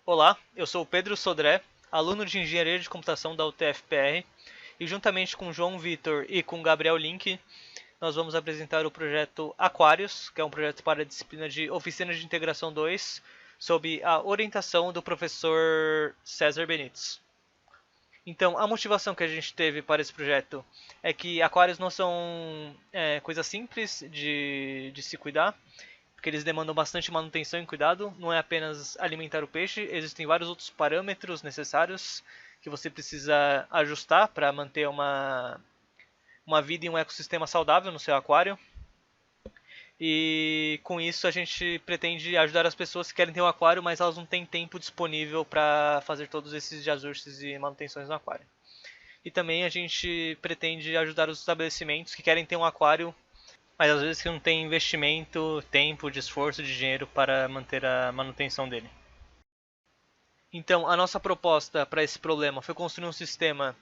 Olá, eu sou o Pedro Sodré, aluno de Engenharia de Computação da UTF-PR, e juntamente com João Vitor e com Gabriel Link, nós vamos apresentar o projeto Aquários, que é um projeto para a disciplina de Oficina de Integração 2, sob a orientação do professor César Benites. Então, a motivação que a gente teve para esse projeto é que aquários não são coisa simples de se cuidar, porque eles demandam bastante manutenção e cuidado. Não é apenas alimentar o peixe, existem vários outros parâmetros necessários que você precisa ajustar para manter uma vida e um ecossistema saudável no seu aquário. E com isso a gente pretende ajudar as pessoas que querem ter um aquário, mas elas não têm tempo disponível para fazer todos esses ajustes e manutenções no aquário. E também a gente pretende ajudar os estabelecimentos que querem ter um aquário, mas às vezes que não tem investimento, tempo, de esforço, de dinheiro para manter a manutenção dele. Então, a nossa proposta para esse problema foi construir um sistema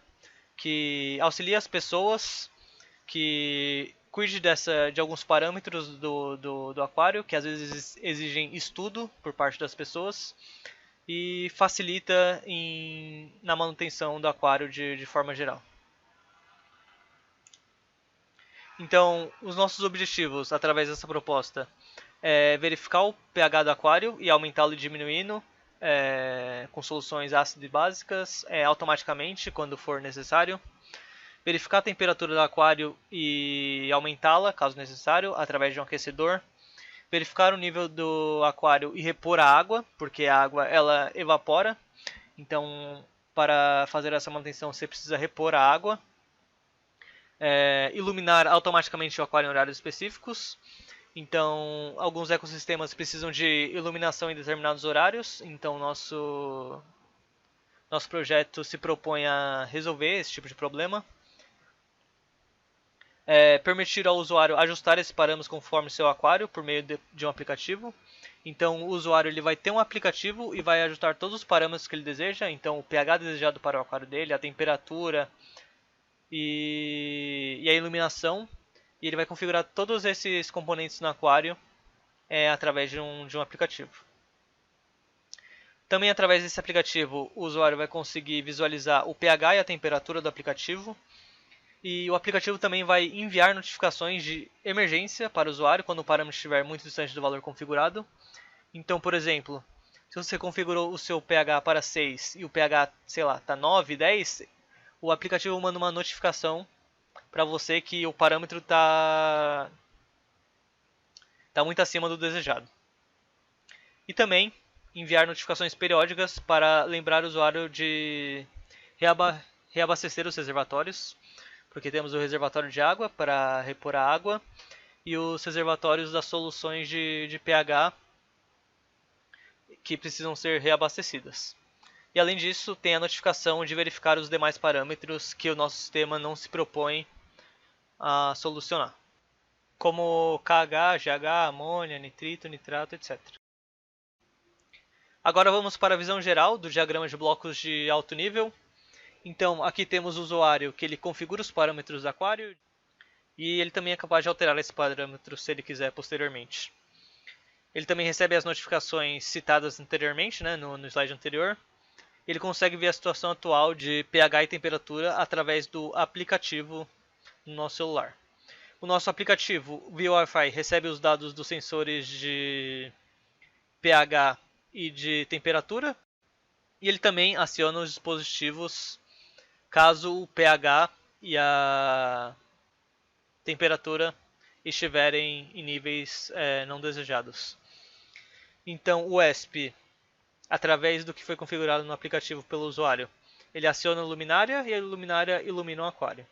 que auxilie as pessoas, que cuide de alguns parâmetros do aquário, que às vezes exigem estudo por parte das pessoas, e facilita na manutenção do aquário de forma geral. Então, os nossos objetivos através dessa proposta é verificar o pH do aquário e aumentá-lo e diminuindo com soluções ácidas e básicas automaticamente quando for necessário. Verificar a temperatura do aquário e aumentá-la, caso necessário, através de um aquecedor. Verificar o nível do aquário e repor a água, porque a água ela evapora. Então, para fazer essa manutenção, você precisa repor a água. Iluminar automaticamente o aquário em horários específicos. Então, alguns ecossistemas precisam de iluminação em determinados horários. Então, nosso projeto se propõe a resolver esse tipo de problema. Permitir ao usuário ajustar esses parâmetros conforme seu aquário por meio de um aplicativo. Então, o usuário ele vai ter um aplicativo e vai ajustar todos os parâmetros que ele deseja. Então, o pH desejado para o aquário dele, a temperatura e a iluminação. E ele vai configurar todos esses componentes no aquário através de um aplicativo. Também através desse aplicativo, o usuário vai conseguir visualizar o pH e a temperatura do aplicativo. E o aplicativo também vai enviar notificações de emergência para o usuário quando o parâmetro estiver muito distante do valor configurado. Então, por exemplo, se você configurou o seu pH para 6 e o pH, sei lá, está 9, 10, o aplicativo manda uma notificação para você que o parâmetro está muito acima do desejado. E também enviar notificações periódicas para lembrar o usuário de reabastecer os reservatórios, porque temos o reservatório de água para repor a água e os reservatórios das soluções de pH que precisam ser reabastecidas. E além disso, tem a notificação de verificar os demais parâmetros que o nosso sistema não se propõe a solucionar, como KH, GH, amônia, nitrito, nitrato, etc. Agora vamos para a visão geral do diagrama de blocos de alto nível. Então, aqui temos o usuário que ele configura os parâmetros do aquário e ele também é capaz de alterar esses parâmetros se ele quiser posteriormente. Ele também recebe as notificações citadas anteriormente, né, no slide anterior. Ele consegue ver a situação atual de pH e temperatura através do aplicativo no nosso celular. O nosso aplicativo, via Wi-Fi, recebe os dados dos sensores de pH e de temperatura. E ele também aciona os dispositivos caso o pH e a temperatura estiverem em níveis não desejados. Então o ESP, através do que foi configurado no aplicativo pelo usuário, ele aciona a luminária e a luminária ilumina o aquário.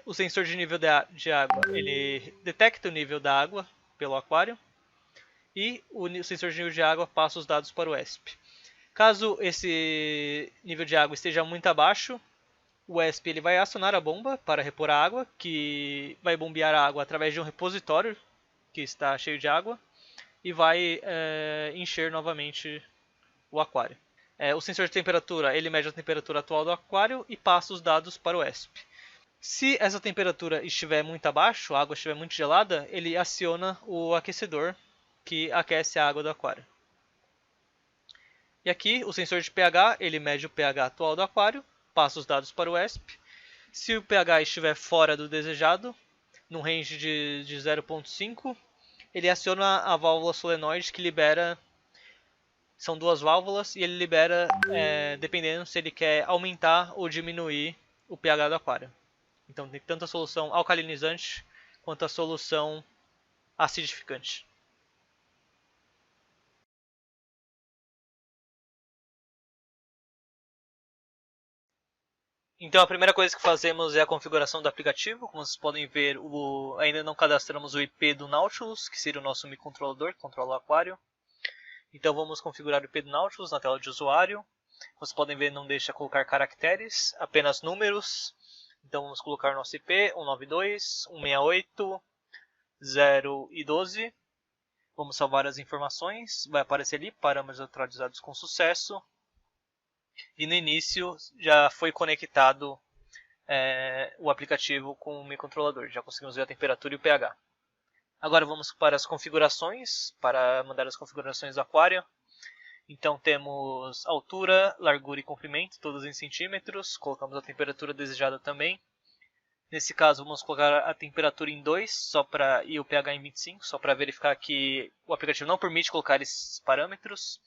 O sensor de nível de água, ele detecta o nível da água pelo aquário e o sensor de nível de água passa os dados para o ESP. Caso esse nível de água esteja muito abaixo, o ESP ele vai acionar a bomba para repor a água, que vai bombear a água através de um repositório que está cheio de água e vai encher novamente o aquário. O sensor de temperatura ele mede a temperatura atual do aquário e passa os dados para o ESP. Se essa temperatura estiver muito abaixo, a água estiver muito gelada, ele aciona o aquecedor que aquece a água do aquário. E aqui o sensor de pH, ele mede o pH atual do aquário, passa os dados para o ESP. Se o pH estiver fora do desejado, no range de 0,5, ele aciona a válvula solenoide que libera, são duas válvulas, e ele libera dependendo se ele quer aumentar ou diminuir o pH do aquário. Então tem tanto a solução alcalinizante quanto a solução acidificante. Então a primeira coisa que fazemos é a configuração do aplicativo. Como vocês podem ver, ainda não cadastramos o IP do Nautilus, que seria o nosso microcontrolador que controla o aquário. Então vamos configurar o IP do Nautilus na tela de usuário. Como vocês podem ver, não deixa colocar caracteres, apenas números. Então vamos colocar nosso IP 192.168.0 e 12. Vamos salvar as informações. Vai aparecer ali, parâmetros atualizados com sucesso. E no início já foi conectado o aplicativo com o microcontrolador. Já conseguimos ver a temperatura e o pH. Agora vamos para as configurações, para mandar as configurações do aquário. Então temos altura, largura e comprimento, todos em centímetros. Colocamos a temperatura desejada também. Nesse caso vamos colocar a temperatura em 2 e o pH em 25, só para verificar que o aplicativo não permite colocar esses parâmetros.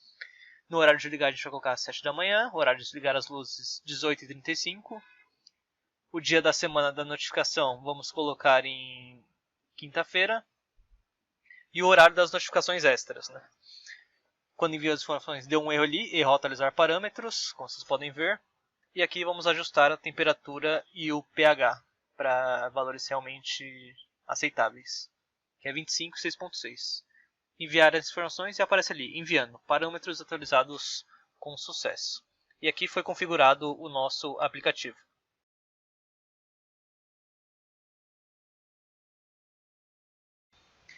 No horário de ligar a gente vai colocar às 7 da manhã, o horário de desligar as luzes 18h35. O dia da semana da notificação vamos colocar em quinta-feira. E o horário das notificações extras, né? Quando envio as informações, deu um erro ali, erro atualizar parâmetros, como vocês podem ver. E aqui vamos ajustar a temperatura e o pH para valores realmente aceitáveis, que é 25 e 6.6. Enviar as informações e aparece ali, enviando, parâmetros atualizados com sucesso. E aqui foi configurado o nosso aplicativo.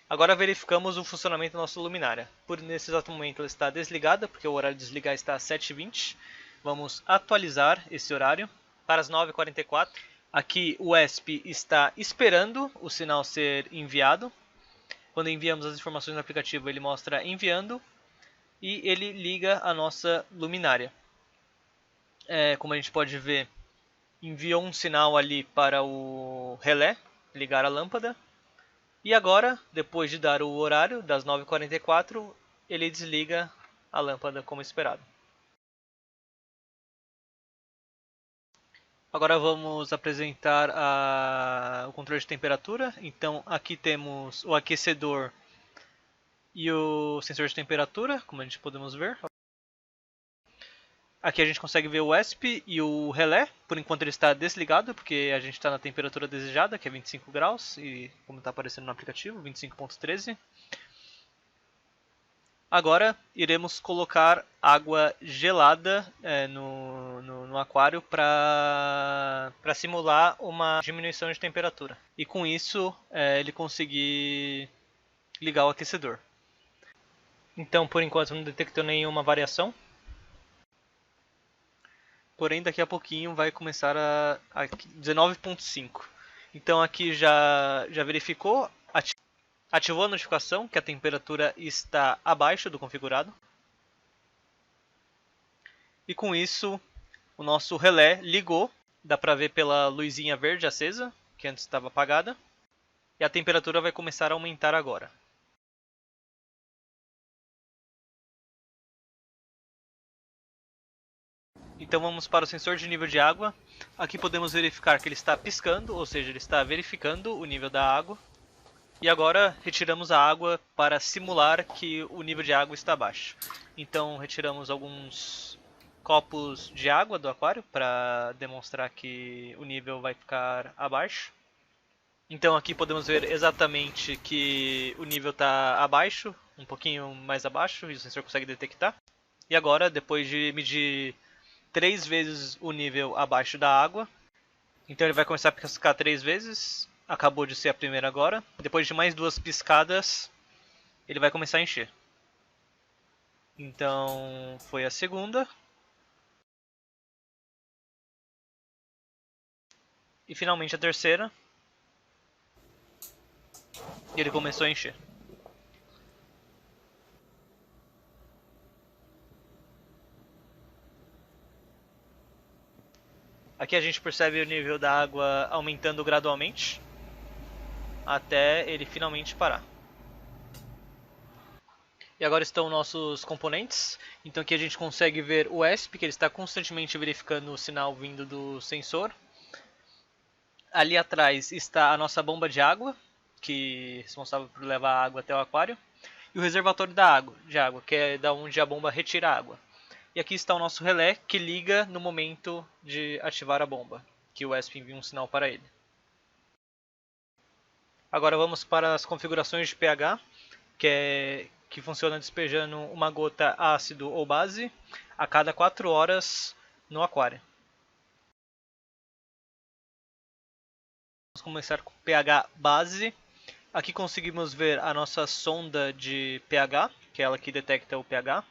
Agora verificamos o funcionamento da nossa luminária. Nesse exato momento ela está desligada, porque o horário de desligar está às 7h20. Vamos atualizar esse horário para as 9h44. Aqui o ESP está esperando o sinal ser enviado. Quando enviamos as informações no aplicativo, ele mostra enviando e ele liga a nossa luminária. Como a gente pode ver, enviou um sinal ali para o relé, ligar a lâmpada. E agora, depois de dar o horário das 9h44, ele desliga a lâmpada como esperado. Agora vamos apresentar o controle de temperatura. Então aqui temos o aquecedor e o sensor de temperatura, como a gente podemos ver. Aqui a gente consegue ver o ESP e o relé. Por enquanto ele está desligado, porque a gente está na temperatura desejada, que é 25 graus, e como está aparecendo no aplicativo, 25.13. Agora iremos colocar água gelada no aquário para simular uma diminuição de temperatura. E com isso ele conseguir ligar o aquecedor. Então por enquanto não detectou nenhuma variação. Porém daqui a pouquinho vai começar a 19.5. Então aqui já verificou, ativou a notificação que a temperatura está abaixo do configurado. E com isso, o nosso relé ligou. Dá para ver pela luzinha verde acesa, que antes estava apagada. E a temperatura vai começar a aumentar agora. Então vamos para o sensor de nível de água. Aqui podemos verificar que ele está piscando, ou seja, ele está verificando o nível da água. E agora retiramos a água para simular que o nível de água está baixo. Então retiramos alguns copos de água do aquário para demonstrar que o nível vai ficar abaixo. Então aqui podemos ver exatamente que o nível está abaixo, um pouquinho mais abaixo, e o sensor consegue detectar. E agora, depois de medir 3 vezes o nível abaixo da água, então ele vai começar a piscar 3 vezes. Acabou de ser a primeira agora. Depois de mais 2 piscadas, ele vai começar a encher. Então foi a segunda. E finalmente a terceira. E ele começou a encher. Aqui a gente percebe o nível da água aumentando gradualmente até ele finalmente parar. E agora estão nossos componentes. Então aqui a gente consegue ver o ESP, que ele está constantemente verificando o sinal vindo do sensor. Ali atrás está a nossa bomba de água, que é responsável por levar a água até o aquário. E o reservatório de água, que é da onde a bomba retira a água. E aqui está o nosso relé, que liga no momento de ativar a bomba, que o ESP envia um sinal para ele. Agora vamos para as configurações de pH, que funciona despejando uma gota ácido ou base a cada 4 horas no aquário. Vamos começar com pH base. Aqui conseguimos ver a nossa sonda de pH, que é ela que detecta o pH.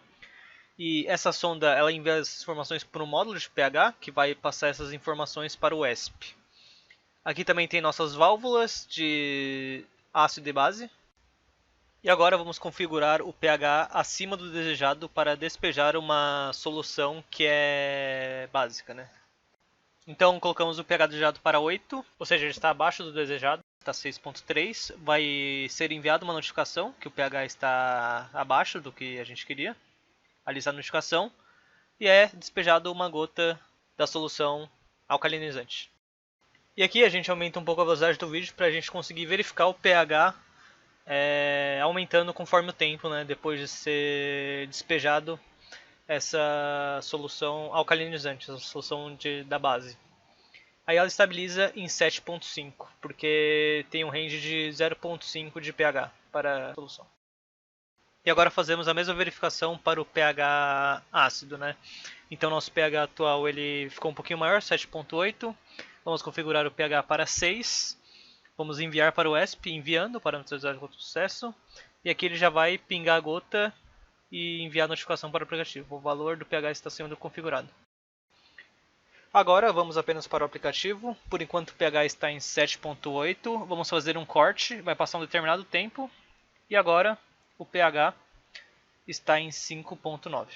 E essa sonda ela envia as informações para um módulo de pH, que vai passar essas informações para o ESP. Aqui também tem nossas válvulas de ácido e base. E agora vamos configurar o pH acima do desejado para despejar uma solução que é básica, né? Então colocamos o pH desejado para 8, ou seja, ele está abaixo do desejado, está 6.3. Vai ser enviada uma notificação que o pH está abaixo do que a gente queria. Ali está a notificação. E é despejado uma gota da solução alcalinizante. E aqui a gente aumenta um pouco a velocidade do vídeo para a gente conseguir verificar o pH aumentando conforme o tempo, né, depois de ser despejado essa solução alcalinizante, essa solução da base. Aí ela estabiliza em 7.5, porque tem um range de 0.5 de pH para a solução. E agora fazemos a mesma verificação para o pH ácido, né? Então nosso pH atual ele ficou um pouquinho maior, 7.8. Vamos configurar o pH para 6. Vamos enviar para o ESP, enviando o parâmetro de sucesso. E aqui ele já vai pingar a gota e enviar a notificação para o aplicativo. O valor do pH está sendo configurado. Agora vamos apenas para o aplicativo. Por enquanto o pH está em 7.8. Vamos fazer um corte, vai passar um determinado tempo. E agora o pH está em 5.9.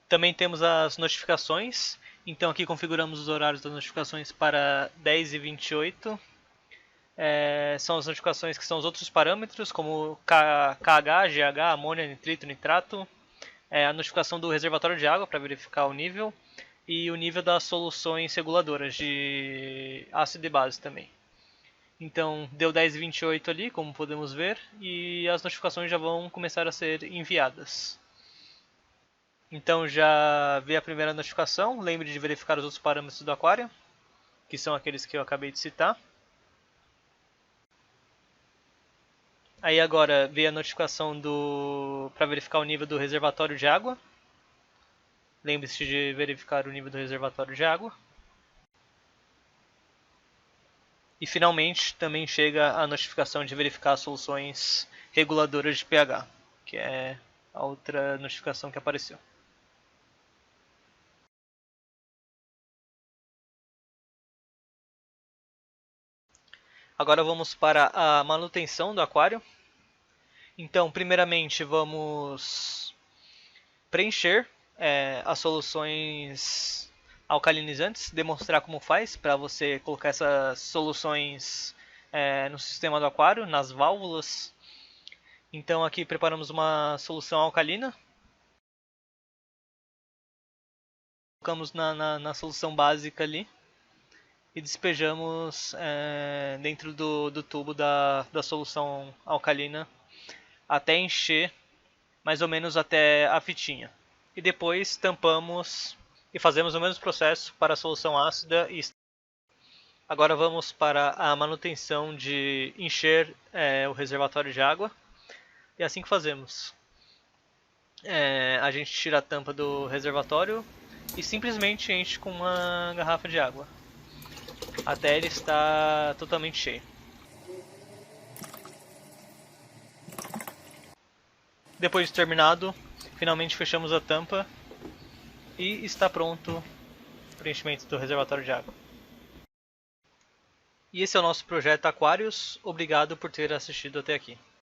Também temos as notificações. Então aqui configuramos os horários das notificações para 10h28. São as notificações que são os outros parâmetros, como KH, GH, amônia, nitrito, nitrato. A notificação do reservatório de água para verificar o nível. E o nível das soluções reguladoras de ácido e base também. Então deu 10h28 ali, como podemos ver. E as notificações já vão começar a ser enviadas. Então já veio a primeira notificação, lembre de verificar os outros parâmetros do aquário, que são aqueles que eu acabei de citar. Aí agora veio a notificação para verificar o nível do reservatório de água. Lembre-se de verificar o nível do reservatório de água. E finalmente também chega a notificação de verificar as soluções reguladoras de pH, que é a outra notificação que apareceu. Agora vamos para a manutenção do aquário. Então, primeiramente, vamos preencher as soluções alcalinizantes, demonstrar como faz para você colocar essas soluções no sistema do aquário, nas válvulas. Então, aqui preparamos uma solução alcalina. Colocamos na solução básica ali. E despejamos dentro do tubo da solução alcalina até encher, mais ou menos até a fitinha. E depois tampamos e fazemos o mesmo processo para a solução ácida. Agora vamos para a manutenção de encher o reservatório de água. E é assim que fazemos. A gente tira a tampa do reservatório e simplesmente enche com uma garrafa de água até ele estar totalmente cheio. Depois de terminado, finalmente fechamos a tampa e está pronto o preenchimento do reservatório de água. E esse é o nosso projeto Aquários. Obrigado por ter assistido até aqui.